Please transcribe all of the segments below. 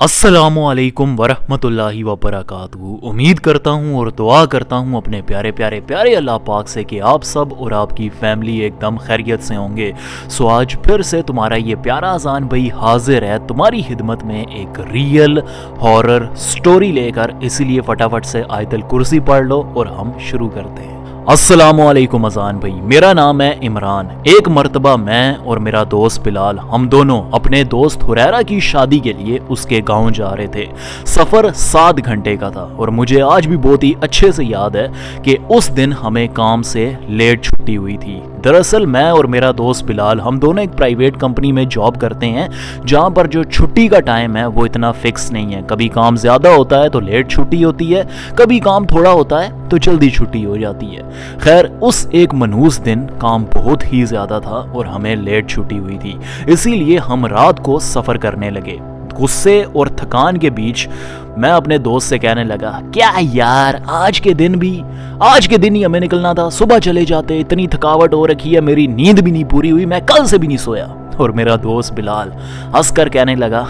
अस्सलामुअलैकुम वरहमतुल्लाहि वबरकातुहू। उम्मीद करता हूँ और दुआ करता हूँ अपने प्यारे प्यारे प्यारे अल्लाह पाक से कि आप सब और आपकी फैमिली एकदम खैरियत से होंगे। सो आज फिर से तुम्हारा ये प्यारा अजान भाई हाजिर है तुम्हारी खिदमत में एक रियल हॉरर स्टोरी लेकर। इसीलिए फटाफट से आयतल कुर्सी पढ़ लो और हम शुरू करते हैं। अस्सलामुअलैकुम अजान भाई, मेरा नाम है इमरान। एक मर्तबा मैं और मेरा दोस्त बिलाल, हम दोनों अपने दोस्त हुरैरा की शादी के लिए उसके गांव जा रहे थे। सफ़र 7 घंटे का था और मुझे आज भी बहुत ही अच्छे से याद है कि उस दिन हमें काम से लेट छुट्टी हुई थी। दरअसल मैं और मेरा दोस्त बिलाल, हम दोनों एक प्राइवेट कंपनी में जॉब करते हैं जहां पर जो छुट्टी का टाइम है वो इतना फिक्स नहीं है। कभी काम ज़्यादा होता है तो लेट छुट्टी होती है, कभी काम थोड़ा होता है तो जल्दी छुट्टी हो जाती है। खैर, उस एक मनहूस दिन काम बहुत ही ज़्यादा था और हमें लेट छुट्टी हुई थी, इसीलिए हम रात को सफ़र करने लगे। गुस्से और थकान के बीच मैं अपने दोस्त से कहने लगा, क्या यार, आज के दिन ही हमें निकलना था, सुबह चले जाते, इतनी थकावट हो रखी है, मेरी नींद भी नहीं पूरी हुई, मैं कल से भी नहीं सोया। और मेरा दोस्त बिलाल हंसकर कहने लगा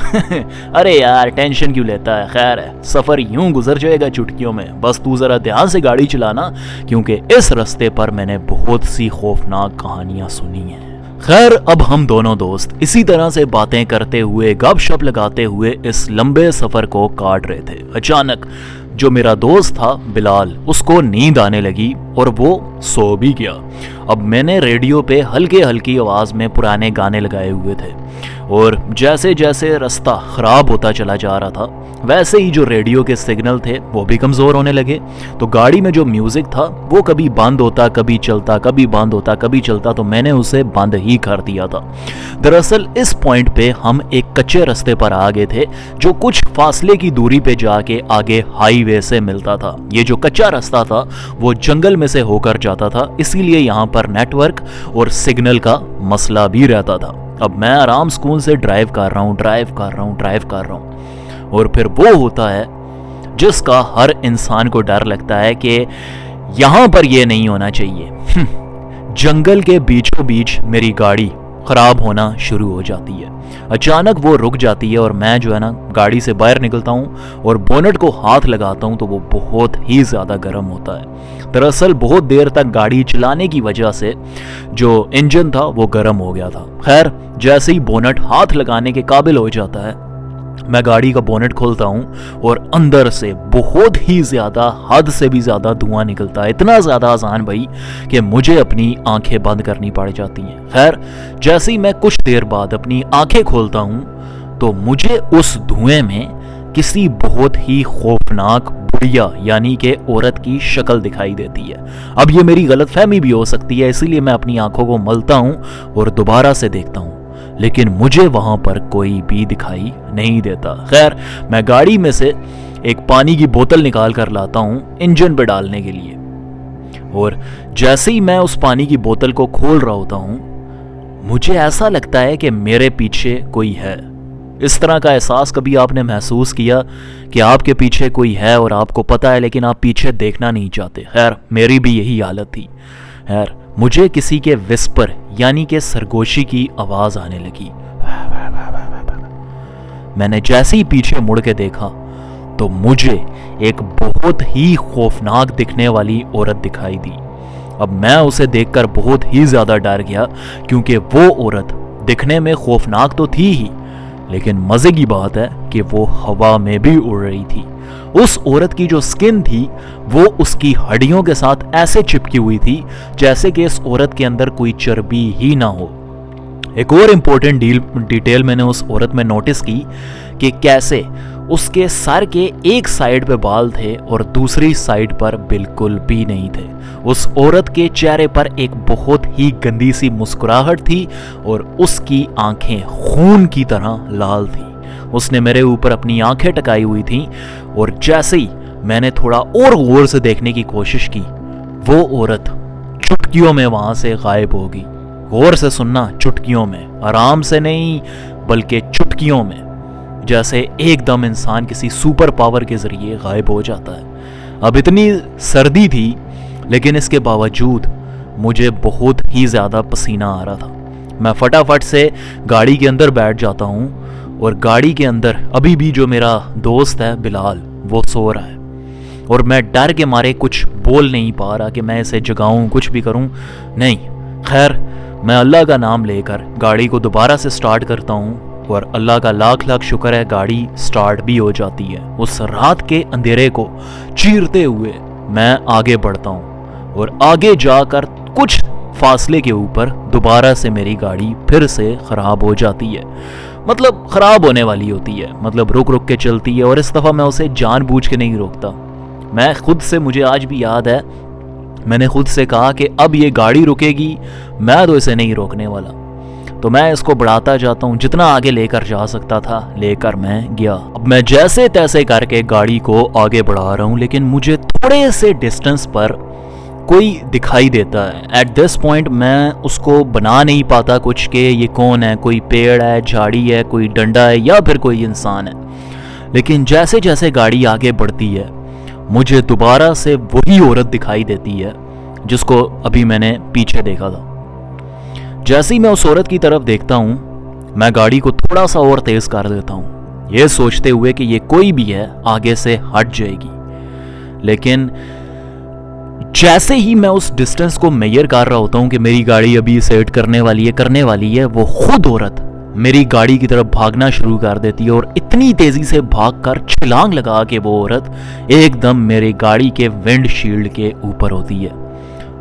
अरे यार, टेंशन क्यों लेता है, खैर है, सफ़र यूं गुजर जाएगा चुटकियों में, बस तू ज़रा ध्यान से गाड़ी चलाना, क्योंकि इस रास्ते पर मैंने बहुत सी खौफनाक कहानियां सुनी हैं। खैर, अब हम दोनों दोस्त इसी तरह से बातें करते हुए, गपशप लगाते हुए इस लंबे सफ़र को काट रहे थे। अचानक जो मेरा दोस्त था बिलाल, उसको नींद आने लगी और वो सो भी गया। अब मैंने रेडियो पे हल्के हल्की आवाज़ में पुराने गाने लगाए हुए थे और जैसे जैसे रास्ता ख़राब होता चला जा रहा था वैसे ही जो रेडियो के सिग्नल थे वो भी कमज़ोर होने लगे। तो गाड़ी में जो म्यूज़िक था वो कभी बंद होता, कभी चलता, कभी बंद होता, कभी चलता, तो मैंने उसे बंद ही कर दिया था। दरअसल इस पॉइंट पे हम एक कच्चे रास्ते पर आ गए थे जो कुछ फासले की दूरी पे जाके आगे हाईवे से मिलता था। ये जो कच्चा रास्ता था वो जंगल में से होकर जाता था, इसीलिए यहाँ पर नेटवर्क और सिग्नल का मसला भी रहता था। अब मैं आराम सुकून से ड्राइव कर रहा हूँ और फिर वो होता है जिसका हर इंसान को डर लगता है कि यहां पर ये नहीं होना चाहिए। जंगल के बीचों बीच मेरी गाड़ी खराब होना शुरू हो जाती है। अचानक वो रुक जाती है और मैं जो है ना गाड़ी से बाहर निकलता हूँ और बोनट को हाथ लगाता हूँ तो वो बहुत ही ज़्यादा गर्म होता है। दरअसल बहुत देर तक गाड़ी चलाने की वजह से जो इंजन था वो गर्म हो गया था। खैर, जैसे ही बोनट हाथ लगाने के काबिल हो जाता है, मैं गाड़ी का बोनेट खोलता हूँ और अंदर से बहुत ही ज़्यादा, हद से भी ज़्यादा धुआं निकलता है। इतना ज़्यादा आसान भाई कि मुझे अपनी आंखें बंद करनी पड़ जाती हैं। खैर, जैसे ही मैं कुछ देर बाद अपनी आंखें खोलता हूँ तो मुझे उस धुएं में किसी बहुत ही खौफनाक बुढ़िया यानी कि औरत की शक्ल दिखाई देती है। अब ये मेरी गलतफहमी भी हो सकती है, इसीलिए मैं अपनी आंखों को मलता हूँ और दोबारा से देखता हूँ, लेकिन मुझे वहां पर कोई भी दिखाई नहीं देता। खैर, मैं गाड़ी में से एक पानी की बोतल निकाल कर लाता हूं इंजन पे डालने के लिए और जैसे ही मैं उस पानी की बोतल को खोल रहा होता हूं, मुझे ऐसा लगता है कि मेरे पीछे कोई है। इस तरह का एहसास कभी आपने महसूस किया कि आपके पीछे कोई है और आपको पता है लेकिन आप पीछे देखना नहीं चाहते? खैर, मेरी भी यही हालत थी। खैर, मुझे किसी के विस्पर यानी कि सरगोशी की आवाज आने लगी। मैंने जैसे ही पीछे मुड़ के देखा तो मुझे एक बहुत ही खौफनाक दिखने वाली औरत दिखाई दी। अब मैं उसे देखकर बहुत ही ज्यादा डर गया, क्योंकि वो औरत दिखने में खौफनाक तो थी ही, लेकिन मजे की बात है कि वो हवा में भी उड़ रही थी। उस औरत की जो स्किन थी वो उसकी हड्डियों के साथ ऐसे चिपकी हुई थी जैसे कि इस औरत के अंदर कोई चर्बी ही ना हो। एक और इम्पोर्टेंट डिटेल मैंने उस औरत में नोटिस की कि कैसे उसके सर के एक साइड पे बाल थे और दूसरी साइड पर बिल्कुल भी नहीं थे। उस औरत के चेहरे पर एक बहुत ही गंदी सी मुस्कुराहट थी और उसकी आंखें खून की तरह लाल थी। उसने मेरे ऊपर अपनी आंखें टकाई हुई थीं और जैसे ही मैंने थोड़ा और गौर से देखने की कोशिश की, वो औरत चुटकियों में वहां से गायब हो गई। गौर से सुनना, चुटकियों में, आराम से नहीं बल्कि चुटकियों में, जैसे एकदम इंसान किसी सुपर पावर के जरिए गायब हो जाता है। अब इतनी सर्दी थी लेकिन इसके बावजूद मुझे बहुत ही ज़्यादा पसीना आ रहा था। मैं फटाफट से गाड़ी के अंदर बैठ जाता हूँ और गाड़ी के अंदर अभी भी जो मेरा दोस्त है बिलाल वो सो रहा है और मैं डर के मारे कुछ बोल नहीं पा रहा कि मैं इसे जगाऊं, कुछ भी करूं। नहीं, खैर मैं अल्लाह का नाम लेकर गाड़ी को दोबारा से स्टार्ट करता हूं और अल्लाह का लाख लाख शुक्र है गाड़ी स्टार्ट भी हो जाती है। उस रात के अंधेरे को चीरते हुए मैं आगे बढ़ता हूं और आगे जाकर कुछ फासले के ऊपर दोबारा से मेरी गाड़ी फिर से ख़राब हो जाती है, मतलब ख़राब होने वाली होती है, मतलब रुक रुक के चलती है। और इस दफ़ा मैं उसे जानबूझ के नहीं रोकता। मैं खुद से, मुझे आज भी याद है, मैंने खुद से कहा कि अब ये गाड़ी रुकेगी, मैं तो इसे नहीं रोकने वाला। तो मैं इसको बढ़ाता जाता हूँ, जितना आगे लेकर जा सकता था लेकर मैं गया। अब मैं जैसे तैसे करके गाड़ी को आगे बढ़ा रहा हूँ, लेकिन मुझे थोड़े से डिस्टेंस पर कोई दिखाई देता है। एट दिस पॉइंट मैं उसको बना नहीं पाता कुछ कि ये कौन है, कोई पेड़ है, झाड़ी है, कोई डंडा है या फिर कोई इंसान है। लेकिन जैसे जैसे गाड़ी आगे बढ़ती है मुझे दोबारा से वही औरत दिखाई देती है जिसको अभी मैंने पीछे देखा था। जैसे ही मैं उस औरत की तरफ देखता हूँ मैं गाड़ी को थोड़ा सा और तेज कर देता हूँ, ये सोचते हुए कि ये कोई भी है आगे से हट जाएगी। लेकिन जैसे ही मैं उस डिस्टेंस को मेजर कर रहा होता हूँ कि मेरी गाड़ी अभी सेट करने वाली है, वो खुद औरत मेरी गाड़ी की तरफ भागना शुरू कर देती है और इतनी तेजी से भागकर छलांग लगा के वो औरत एकदम मेरी गाड़ी के विंडशील्ड के ऊपर होती है।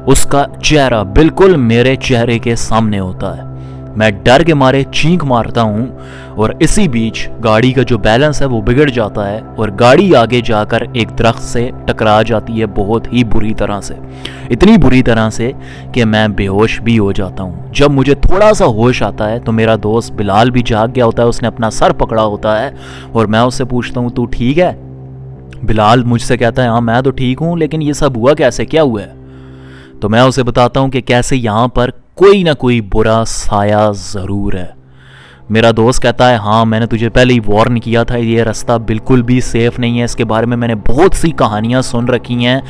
उसका चेहरा बिल्कुल मेरे चेहरे के सामने होता है। मैं डर के मारे चीख मारता हूँ और इसी बीच गाड़ी का जो बैलेंस है वो बिगड़ जाता है और गाड़ी आगे जाकर एक दरख्त से टकरा जाती है, बहुत ही बुरी तरह से, इतनी बुरी तरह से कि मैं बेहोश भी हो जाता हूँ। जब मुझे थोड़ा सा होश आता है तो मेरा दोस्त बिलाल भी जाग गया होता है, उसने अपना सर पकड़ा होता है और मैं उससे पूछता हूँ तू ठीक है? बिलाल मुझसे कहता है हाँ मैं तो ठीक हूँ, लेकिन ये सब हुआ कैसे, क्या हुआ है? तो मैं उसे बताता हूँ कि कैसे यहाँ पर कोई ना कोई बुरा साया ज़रूर है। मेरा दोस्त कहता है हाँ मैंने तुझे पहले ही वार्न किया था, ये रास्ता बिल्कुल भी सेफ़ नहीं है, इसके बारे में मैंने बहुत सी कहानियाँ सुन रखी हैं,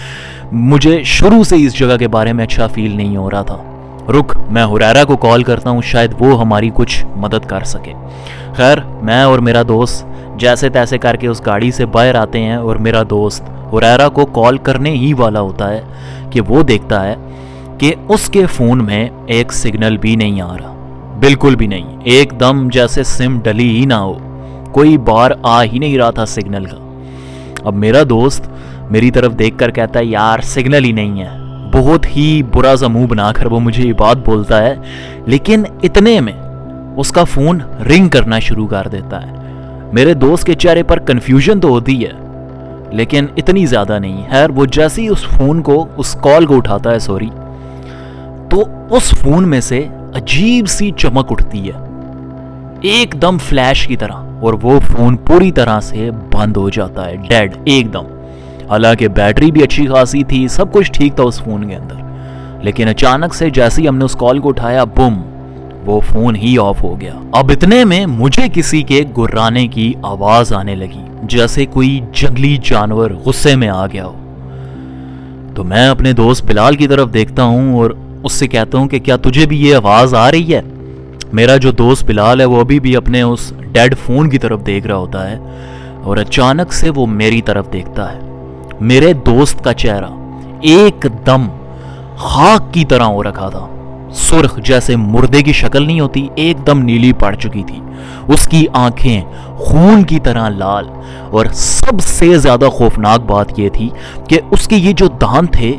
मुझे शुरू से इस जगह के बारे में अच्छा फील नहीं हो रहा था। रुक, मैं हुरैरा को कॉल करता हूँ, शायद वो हमारी कुछ मदद कर सके। खैर मैं और मेरा दोस्त जैसे तैसे करके उस गाड़ी से बाहर आते हैं और मेरा दोस्त हुरैरा को कॉल करने ही वाला होता है कि वो देखता है कि उसके फ़ोन में एक सिग्नल भी नहीं आ रहा, बिल्कुल भी नहीं, एकदम जैसे सिम डली ही ना हो, कोई बार आ ही नहीं रहा था सिग्नल का। अब मेरा दोस्त मेरी तरफ देखकर कहता है यार सिग्नल ही नहीं है। बहुत ही बुरा सा मुंह बनाकर वो मुझे ये बात बोलता है, लेकिन इतने में उसका फ़ोन रिंग करना शुरू कर देता है। मेरे दोस्त के चेहरे पर कन्फ्यूजन तो होती है लेकिन इतनी ज़्यादा नहीं। खैर वो जैसे ही उस कॉल को उठाता है तो उस फोन में से अजीब सी चमक उठती है, एकदम फ्लैश की तरह, और वो फोन पूरी तरह से बंद हो जाता है, डेड एकदम। हालांकि बैटरी भी अच्छी खासी थी, सब कुछ ठीक था उस फोन के अंदर, लेकिन अचानक से जैसे ही हमने उस कॉल को उठाया बुम, वो फोन ही ऑफ हो गया। अब इतने में मुझे किसी के गुर्राने की आवाज आने लगी, जैसे कोई जंगली जानवर गुस्से में आ गया हो। तो मैं अपने दोस्त बिलाल की तरफ देखता हूं और उससे कहता हूं कि क्या तुझे भी ये आवाज आ रही है? मेरा जो दोस्त बिलाल है वो अभी भी अपने उस डेड फोन की तरफ देख रहा होता है और अचानक से वो मेरी तरफ देखता है। मेरे दोस्त का चेहरा एकदम खाक की तरह हो रखा था, सुर्ख जैसे मुर्दे की शक्ल नहीं होती, एकदम नीली पड़ चुकी थी। उसकी आंखें खून की तरह लाल, और सबसे ज्यादा खौफनाक बात यह थी कि उसके ये जो दांत थे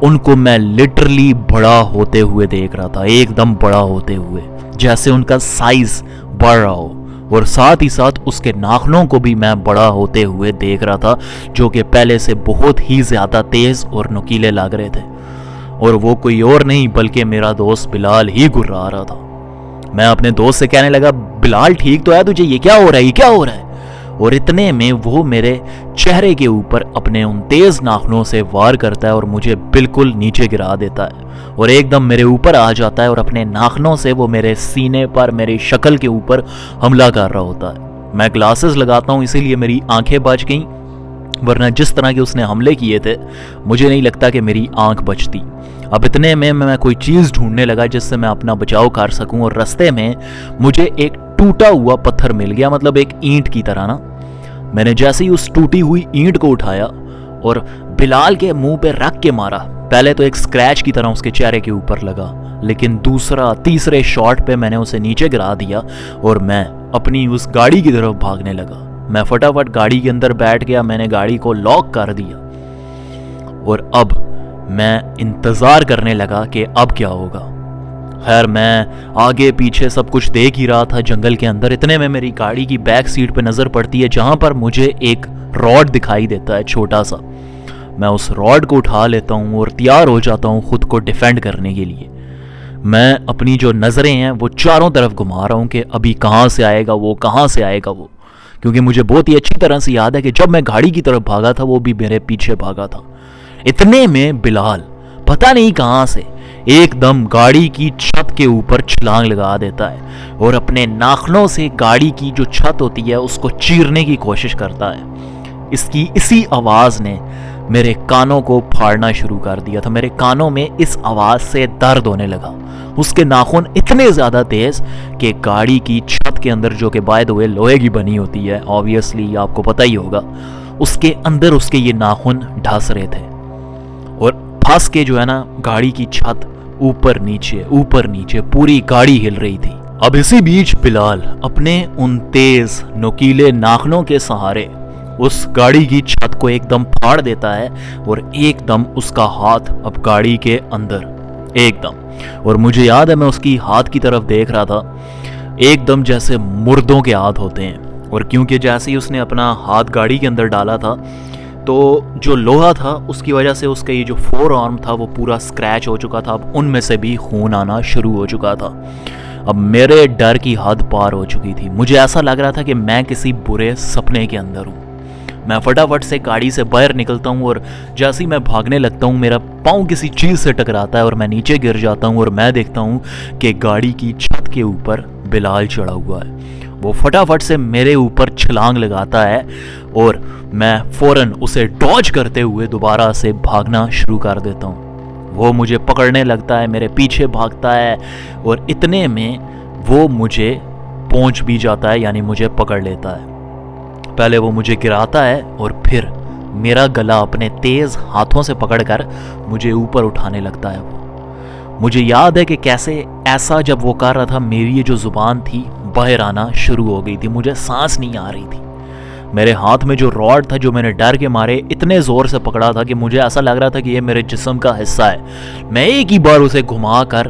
उनको मैं लिटरली बड़ा होते हुए देख रहा था, एकदम बड़ा होते हुए, जैसे उनका साइज बढ़ रहा हो। और साथ ही साथ उसके नाखूनों को भी मैं बड़ा होते हुए देख रहा था, जो कि पहले से बहुत ही ज्यादा तेज और नुकीले लग रहे थे। और वो कोई और नहीं बल्कि मेरा दोस्त बिलाल ही गुर्रा रहा था। मैं अपने दोस्त से कहने लगा, बिलाल ठीक तो है तुझे, ये क्या हो रहा है, ये क्या हो रहा है? और इतने में वो मेरे चेहरे के ऊपर अपने उन तेज नाखूनों से वार करता है और मुझे बिल्कुल नीचे गिरा देता है और एकदम मेरे ऊपर आ जाता है और अपने नाखूनों से वो मेरे सीने पर, मेरी शक्ल के ऊपर हमला कर रहा होता है। मैं ग्लासेस लगाता हूँ इसीलिए मेरी आंखें बच गईं, वरना जिस तरह के उसने हमले किए थे मुझे नहीं लगता कि मेरी आंख बचती। अब इतने में मैं कोई चीज़ ढूंढने लगा जिससे मैं अपना बचाव कर सकूं, और रास्ते में मुझे एक टूटा हुआ पत्थर मिल गया, मतलब एक ईंट की तरह ना। मैंने जैसे ही उस टूटी हुई ईंट को उठाया और बिलाल के मुंह पे रख के मारा। पहले तो एक स्क्रैच की तरह उसके चेहरे के ऊपर लगा, लेकिन दूसरा तीसरे शॉट पे मैंने उसे नीचे गिरा दिया और मैं अपनी उस गाड़ी की तरफ भागने लगा। मैं फटाफट गाड़ी के अंदर बैठ गया, मैंने गाड़ी को लॉक कर दिया और अब मैं इंतजार करने लगा कि अब क्या होगा। खैर मैं आगे पीछे सब कुछ देख ही रहा था जंगल के अंदर। इतने में मेरी गाड़ी की बैक सीट पे नजर पड़ती है जहां पर मुझे एक रॉड दिखाई देता है, छोटा सा। मैं उस रॉड को उठा लेता हूं और तैयार हो जाता हूं खुद को डिफेंड करने के लिए। मैं अपनी जो नजरें हैं वो चारों तरफ घुमा रहा हूं कि अभी कहां से आएगा वो, कहां से आएगा वो, क्योंकि मुझे बहुत ही अच्छी तरह से याद है कि जब मैं गाड़ी की तरफ भागा था वो भी मेरे पीछे भागा था। इतने में बिलाल पता नहीं कहां से एकदम गाड़ी की छत के ऊपर छलांग लगा देता है और अपने नाखूनों से गाड़ी की जो छत होती है उसको चीरने की कोशिश करता है। इसकी इसी आवाज ने मेरे कानों को फाड़ना शुरू कर दिया था। मेरे कानों में इस आवाज से दर्द होने लगा। उसके नाखून इतने ज्यादा तेज कि गाड़ी की छत के अंदर, जो कि बाय द वे लोहे की बनी होती है, ऑब्वियसली आपको पता ही होगा, उसके अंदर उसके ये नाखून ढस रहे थे और फंस के जो है ना गाड़ी की छत ऊपर नीचे पूरी गाड़ी हिल रही थी। अब इसी बीच बिलाल अपने उन तेज नुकीले नाखूनों के सहारे उस गाड़ी की छत को एकदम फाड़ देता है और एकदम उसका हाथ अब गाड़ी के अंदर एकदम। और मुझे याद है मैं उसकी हाथ की तरफ देख रहा था, एकदम जैसे मुर्दों के हाथ होते हैं। और क्योंकि जैसे ही उसने अपना हाथ गाड़ी के अंदर डाला था तो जो लोहा था उसकी वजह से उसका ये जो फोर आर्म था वो पूरा स्क्रैच हो चुका था। अब उनमें से भी खून आना शुरू हो चुका था। अब मेरे डर की हद पार हो चुकी थी। मुझे ऐसा लग रहा था कि मैं किसी बुरे सपने के अंदर हूँ। मैं फटाफट से गाड़ी से बाहर निकलता हूँ और जैसे ही मैं भागने लगता हूँ मेरा पाँव किसी चीज़ से टकराता है और मैं नीचे गिर जाता हूँ और मैं देखता हूँ कि गाड़ी की छत के ऊपर बिलाल चढ़ा हुआ है। वो फटाफट से मेरे ऊपर छलांग लगाता है और मैं फौरन उसे डॉज करते हुए दोबारा से भागना शुरू कर देता हूँ। वो मुझे पकड़ने लगता है, मेरे पीछे भागता है और इतने में वो मुझे पहुंच भी जाता है, यानी मुझे पकड़ लेता है। पहले वो मुझे गिराता है और फिर मेरा गला अपने तेज हाथों से पकड़कर मुझे ऊपर उठाने लगता है। वो मुझे याद है कि कैसे ऐसा जब वो कर रहा था मेरी ये जो जुबान थी बाहर आना शुरू हो गई थी। मुझे सांस नहीं आ रही थी। मेरे हाथ में जो रॉड था जो मैंने डर के मारे इतने जोर से पकड़ा था कि मुझे ऐसा लग रहा था कि ये मेरे जिस्म का हिस्सा है। मैं एक ही बार उसे घुमाकर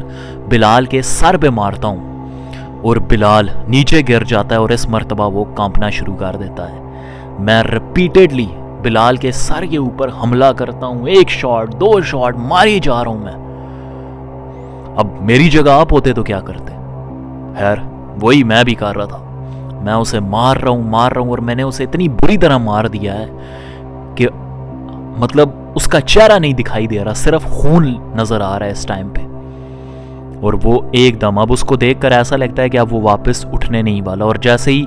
बिलाल के सर पे मारता हूँ और बिलाल नीचे गिर जाता है और इस मर्तबा वो कांपना शुरू कर देता है। मैं रिपीटेडली बिलाल के सर के ऊपर हमला करता हूँ, 1 शॉट 2 शॉट मारे जा रहा हूं मैं। अब मेरी जगह आप होते तो क्या करते? खैर वही मैं भी कर रहा था। मैं उसे मार रहा हूं और मैंने उसे इतनी बुरी तरह मार दिया है कि मतलब उसका चेहरा नहीं दिखाई दे रहा, सिर्फ खून नजर आ रहा है इस टाइम पे। और वो एकदम अब उसको देखकर ऐसा लगता है कि अब वो वापस उठने नहीं वाला। और जैसे ही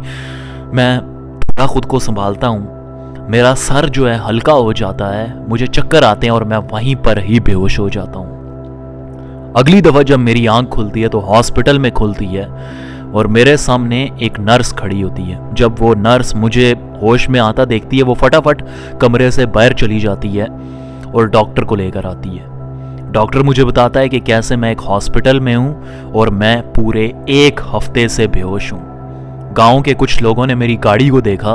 मैं थोड़ा खुद को संभालता हूँ मेरा सर जो है हल्का हो जाता है, मुझे चक्कर आते हैं और मैं वहीं पर ही बेहोश हो जाता हूँ। अगली दफा जब मेरी आंख खुलती है तो हॉस्पिटल में खुलती है और मेरे सामने एक नर्स खड़ी होती है। जब वो नर्स मुझे होश में आता देखती है वो फटाफट कमरे से बाहर चली जाती है और डॉक्टर को लेकर आती है। डॉक्टर मुझे बताता है कि कैसे मैं एक हॉस्पिटल में हूँ और मैं पूरे 1 हफ्ते से बेहोश हूँ। गांव के कुछ लोगों ने मेरी गाड़ी को देखा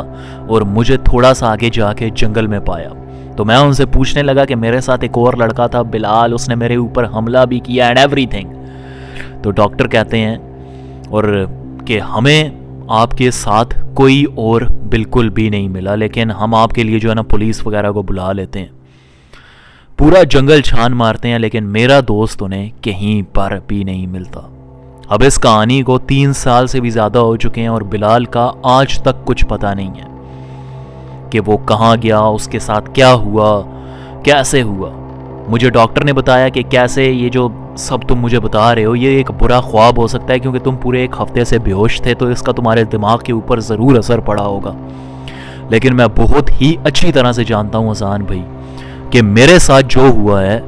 और मुझे थोड़ा सा आगे जाके जंगल में पाया। तो मैं उनसे पूछने लगा कि मेरे साथ एक और लड़का था बिलाल, उसने मेरे ऊपर हमला भी किया एंड एवरीथिंग। तो डॉक्टर कहते हैं और कि हमें आपके साथ कोई और बिल्कुल भी नहीं मिला, लेकिन हम आपके लिए जो है ना पुलिस वगैरह को बुला लेते हैं। पूरा जंगल छान मारते हैं लेकिन मेरा दोस्त उन्हें कहीं पर भी नहीं मिलता। अब इस कहानी को 3 साल से भी ज़्यादा हो चुके हैं और बिलाल का आज तक कुछ पता नहीं है कि वो कहाँ गया, उसके साथ क्या हुआ, कैसे हुआ। मुझे डॉक्टर ने बताया कि कैसे ये जो सब तुम मुझे बता रहे हो ये एक बुरा ख्वाब हो सकता है क्योंकि तुम पूरे 1 हफ्ते से बेहोश थे तो इसका तुम्हारे दिमाग के ऊपर ज़रूर असर पड़ा होगा। लेकिन मैं बहुत ही अच्छी तरह से जानता हूँ अजान भाई कि मेरे साथ जो हुआ है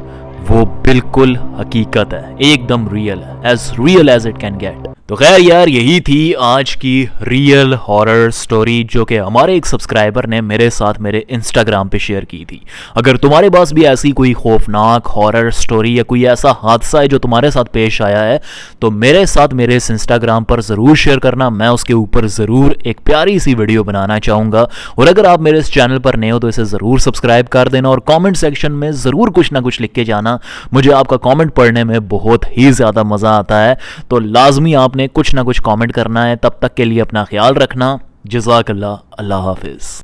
वो बिल्कुल हकीकत है, एकदम रियल है, as real as it can get. तो खैर यार, यही थी आज की रियल हॉरर स्टोरी जो कि हमारे एक सब्सक्राइबर ने मेरे साथ मेरे इंस्टाग्राम पे शेयर की थी। अगर तुम्हारे पास भी ऐसी कोई खौफनाक हॉरर स्टोरी या कोई ऐसा हादसा है जो तुम्हारे साथ पेश आया है, तो मेरे साथ मेरे इस इंस्टाग्राम पर ज़रूर शेयर करना। मैं उसके ऊपर ज़रूर एक प्यारी सी वीडियो बनाना चाहूँगा। और अगर आप मेरे इस चैनल पर नए हो तो इसे ज़रूर सब्सक्राइब कर देना और कॉमेंट सेक्शन में ज़रूर कुछ ना कुछ लिख के जाना। मुझे आपका कॉमेंट पढ़ने में बहुत ही ज़्यादा मज़ा आता है। तो लाजमी आपने कुछ ना कुछ कमेंट करना है। तब तक के लिए अपना ख्याल रखना। जज़ाकल्लाह। अल्लाह हाफिज़।